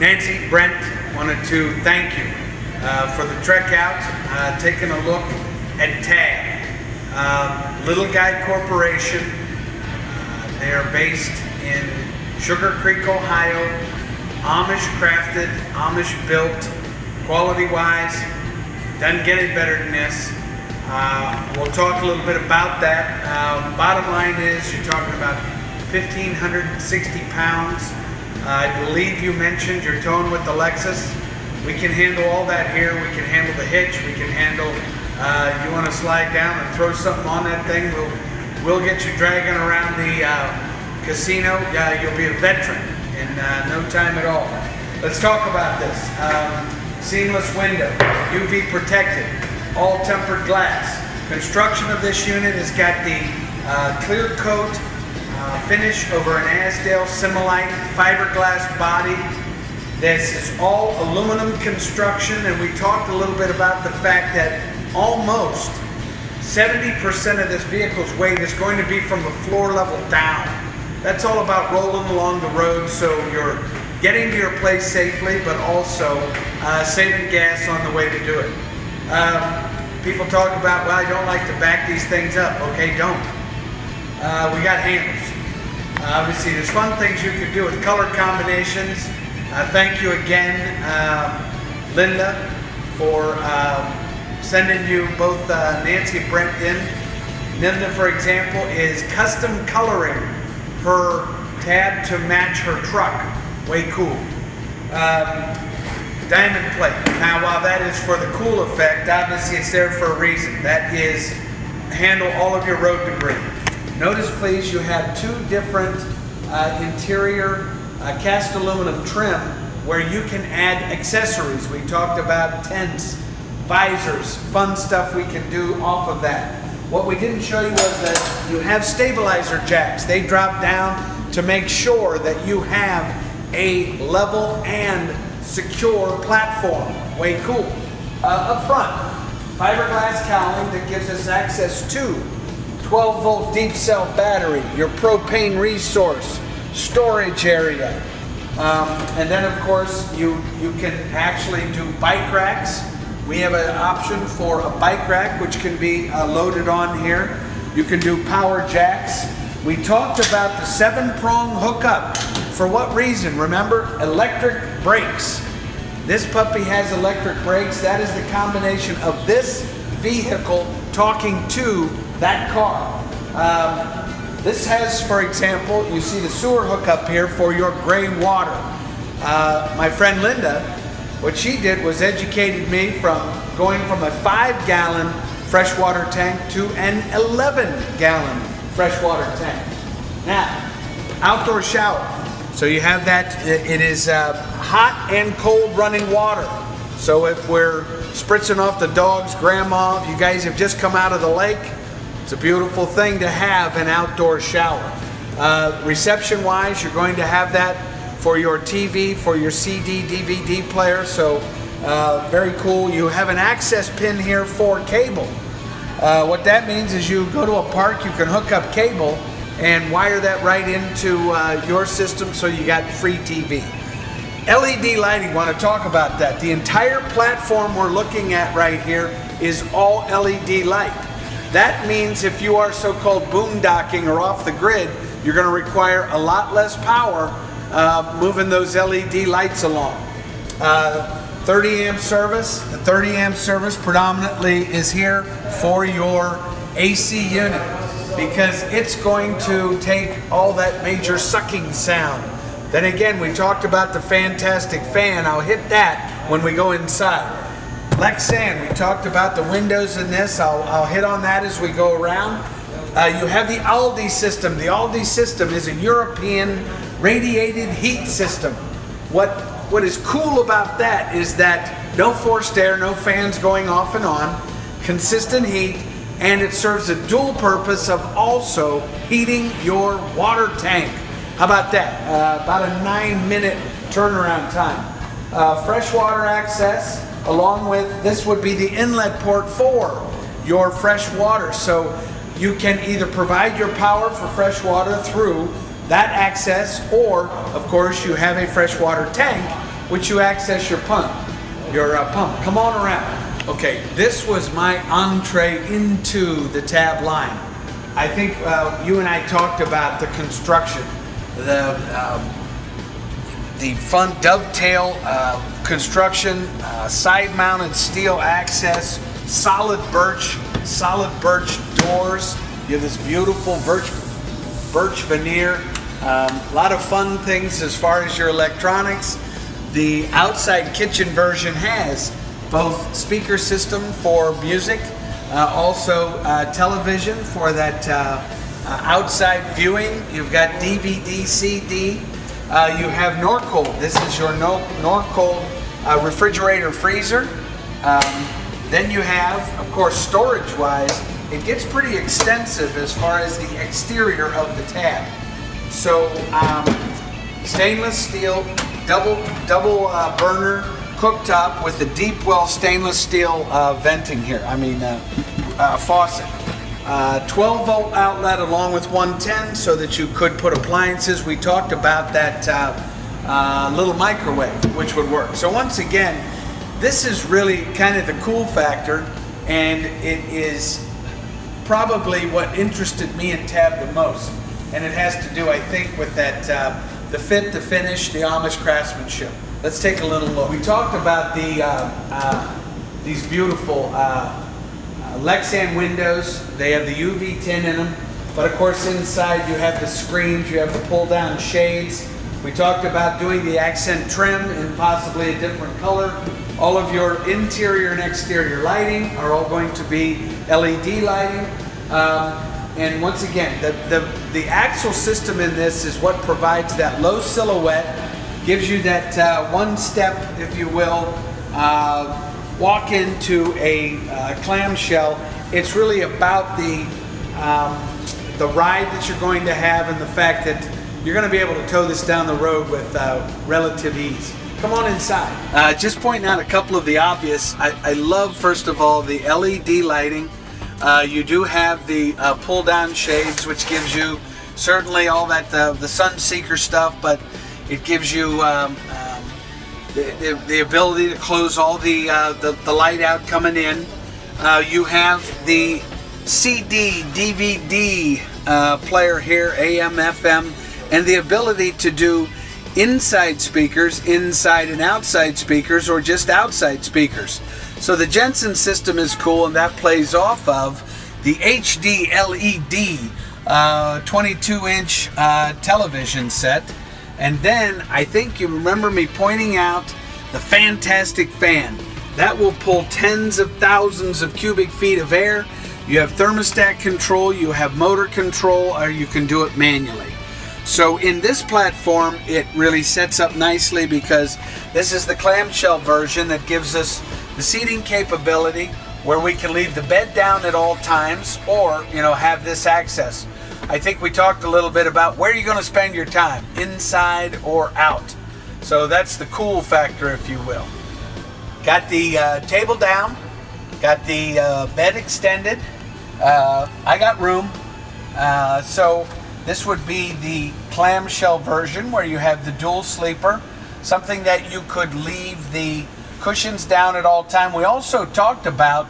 Nancy, Brent, wanted to thank you for the trek out, taking a look at Tab. Little Guy Corporation. They are based in Sugar Creek, Ohio. Amish crafted, Amish built, quality-wise. Doesn't get any better than this. We'll talk a little bit about that. Bottom line is you're talking about 1,560 pounds. I believe you mentioned you're towing with the Lexus. We can handle all that here. We can handle the hitch. We can handle, you want to slide down and throw something on that thing, we'll get you dragging around the casino. You'll be a veteran in no time at all. Let's talk about this. Seamless window, UV protected, all tempered glass. Construction of this unit has got the clear coat finish over an Asdale Similite fiberglass body. This is all aluminum construction, and we talked a little bit about the fact that almost 70% of this vehicle's weight is going to be from the floor level down. That's all about rolling along the road, so you're getting to your place safely, but also saving gas on the way to do it. People talk about, well, I don't like to back these things up. Okay, don't. We got handles. Obviously, there's fun things you could do with color combinations. Thank you again, Linda, for sending you both Nancy and Brent in. Linda, for example, is custom coloring her Tab to match her truck. Way cool. Diamond plate. Now, while that is for the cool effect, obviously it's there for a reason. That is handle all of your road debris. Notice, please, you have two different interior cast aluminum trim where you can add accessories. We talked about tents, visors, fun stuff we can do off of that. What we didn't show you was that you have stabilizer jacks. They drop down to make sure that you have a level and secure platform. Way cool. Up front, fiberglass cowling that gives us access to 12-volt deep cell battery, your propane resource, storage area. And then, of course, you can actually do bike racks. We have an option for a bike rack, which can be loaded on here. You can do power jacks. We talked about the 7-prong hookup. For what reason? Remember, electric brakes. This puppy has electric brakes. That is the combination of this vehicle talking to that car. This has, for example, you see the sewer hookup here for your gray water. My friend Linda, what she did was educated me from going from a 5-gallon freshwater tank to an 11-gallon freshwater tank. Now, outdoor shower. So you have that, it is hot and cold running water. So if we're spritzing off the dog's grandma, if you guys have just come out of the lake, it's a beautiful thing to have an outdoor shower. Reception-wise, you're going to have that for your TV, for your CD, DVD player, so very cool. You have an access pin here for cable. What that means is you go to a park, you can hook up cable and wire that right into your system, so you got free TV. LED lighting, want to talk about that. The entire platform we're looking at right here is all LED light. That means if you are so-called boondocking or off the grid, you're going to require a lot less power moving those LED lights along. 30 amp service. The 30 amp service predominantly is here for your AC unit because it's going to take all that major sucking sound. Then again, we talked about the fantastic fan. I'll hit that when we go inside. Lexan, we talked about the windows in this. I'll hit on that as we go around. You have the Aldi system. The Aldi system is a European radiated heat system. What is cool about that is that no forced air, no fans going off and on, consistent heat, and it serves a dual purpose of also heating your water tank. How about that? About a 9-minute turnaround time. Freshwater access, along with this would be the inlet port for your fresh water. So you can either provide your power for fresh water through that access, or of course you have a freshwater tank which you access your pump. Come on around. Okay, this was my entree into the tab line. I think you and I talked about the construction, the front dovetail construction, side-mounted steel access, solid birch doors. You have this beautiful birch veneer. A lot of fun things as far as your electronics. The outside kitchen version has both speaker system for music, also television for that outside viewing. You've got DVD, CD. You have Norcold. This is your Norcold refrigerator freezer. Then you have, of course, storage-wise, it gets pretty extensive as far as the exterior of the tab. So stainless steel, double burner cooktop with the deep well stainless steel venting here. Faucet. 12 volt outlet along with 110 so that you could put appliances. We talked about that little microwave, which would work. So once again, this is really kind of the cool factor, and it is probably what interested me in tab the most. And it has to do, I think, with that the fit, the finish, the Amish craftsmanship. Let's take a little look. We talked about these beautiful Lexan windows. They have the UV tint in them, but of course inside you have the screens, you have the pull down shades. We talked about doing the accent trim in possibly a different color. All of your interior and exterior lighting are all going to be LED lighting. And once again, the axle system in this is what provides that low silhouette, gives you that one step, if you will, walk into a clamshell. It's really about the ride that you're going to have and the fact that you're going to be able to tow this down the road with relative ease. Come on inside. Just pointing out a couple of the obvious. I love, first of all, the LED lighting. You do have the pull-down shades, which gives you certainly all that the sun seeker stuff, but it gives you the ability to close all the light out coming in. You have the CD, DVD player here, AM, FM, and the ability to do inside speakers, inside and outside speakers, or just outside speakers. So the Jensen system is cool, and that plays off of the HD LED 22-inch television set. And then I think you remember me pointing out the fantastic fan. That will pull tens of thousands of cubic feet of air. You have thermostat control, you have motor control, or you can do it manually. So in this platform, it really sets up nicely because this is the clamshell version that gives us the seating capability where we can leave the bed down at all times, or have this access. I think we talked a little bit about where you're going to spend your time, inside or out. So that's the cool factor, if you will. Got the table down, got the bed extended. I got room. So this would be the clamshell version where you have the dual sleeper, something that you could leave the cushions down at all time. We also talked about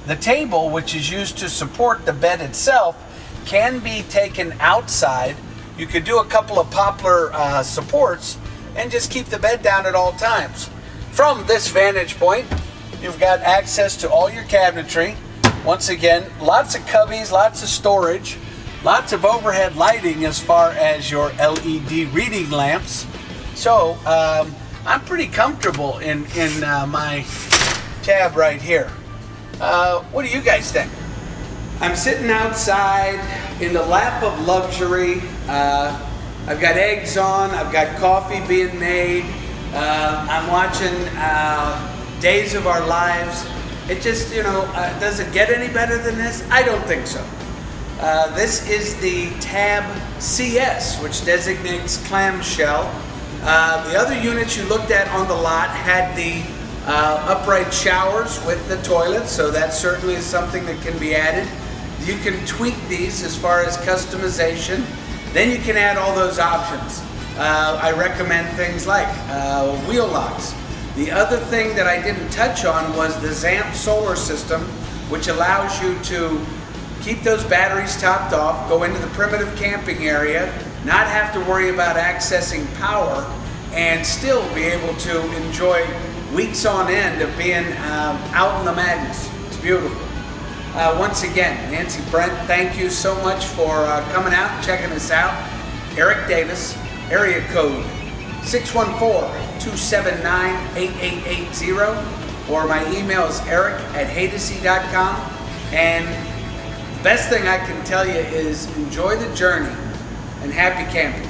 the table, which is used to support the bed itself, can be taken outside. You could do a couple of poplar supports and just keep the bed down at all times. From this vantage point, you've got access to all your cabinetry. Once again, lots of cubbies, lots of storage, lots of overhead lighting as far as your LED reading lamps. So I'm pretty comfortable in my tab right here. What do you guys think? I'm sitting outside in the lap of luxury. I've got eggs on, I've got coffee being made. I'm watching Days of Our Lives. It just, does it get any better than this? I don't think so. This is the Tab CS, which designates clamshell. The other units you looked at on the lot had the upright showers with the toilet, so that certainly is something that can be added. You can tweak these as far as customization. Then you can add all those options. I recommend things like wheel locks. The other thing that I didn't touch on was the ZAMP solar system, which allows you to keep those batteries topped off, go into the primitive camping area, not have to worry about accessing power, and still be able to enjoy weeks on end of being out in the madness. It's beautiful. Once again, Nancy Brent, thank you so much for coming out and checking us out. Eric Davis, area code 614-279-8880, or my email is eric@hadesy.com. And the best thing I can tell you is enjoy the journey and happy camping.